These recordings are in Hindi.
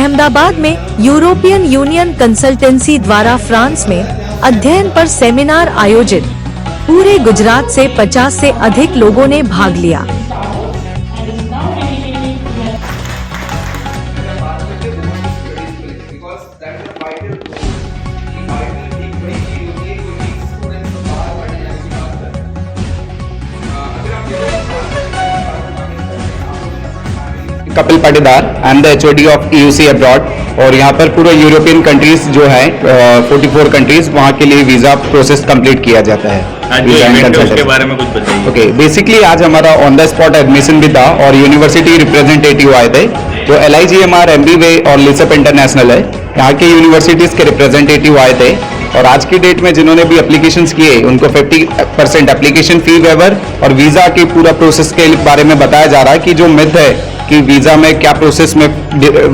अहमदाबाद में यूरोपियन यूनियन कंसल्टेंसी द्वारा फ्रांस में अध्ययन पर सेमिनार आयोजित। पूरे गुजरात से 50 से अधिक लोगों ने भाग लिया। Kapil Patidar, I am the HOD of EUC abroad. और यहाँ पर पूरे यूरोपियन कंट्रीज जो है 44 कंट्रीज, वहाँ के लिए वीजा प्रोसेस कंप्लीट किया जाता है। उसके बारे में कुछ बताइए। ओके, बेसिकली आज हमारा ऑन द स्पॉट एडमिशन भी था और यूनिवर्सिटी रिप्रेजेंटेटिव आए थे। जो LIGMR, MBWay और लिसप इंटरनेशनल है, यहाँ के यूनिवर्सिटीज के रिप्रेजेंटेटिव आए थे। और आज की डेट में जिन्होंने भी एप्लीकेशंस किए उनको 50% एप्लीकेशन फी वेवर और वीजा के पूरा प्रोसेस के बारे में बताया जा रहा है कि जो मिथ है कि वीजा में क्या प्रोसेस में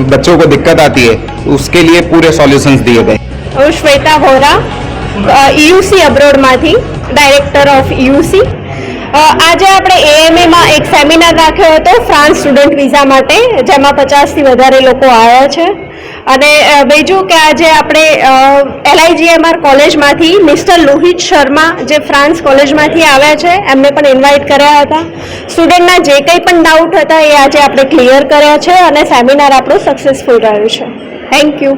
बच्चों को दिक्कत आती है, उसके लिए पूरे सॉल्यूशंस दिए गए। श्वेता वोरा, EUC अब्रोड माथी, डायरेक्टर ऑफ EUC। આજે આપણે AMA માં એક સેમિનાર રાખ્યો હતો ફ્રાન્સ સ્ટુડન્ટ વિઝા માટે, જેમાં 50 થી વધારે લોકો આવ્યા છે। અને બીજું કે આજે આપણે LIGMR કોલેજમાંથી મિસ્ટર લોહિત શર્મા, જે ફ્રાન્સ કોલેજમાંથી આવ્યા છે, એમને પણ ઇન્વાઇટ કર્યા હતા। સ્ટુડન્ટના જે કંઈ પણ ડાઉટ હતા એ આજે આપણે ક્લિયર કર્યા છે અને સેમિનાર આપણું સક્સેસફુલ રહ્યું છે। Thank you.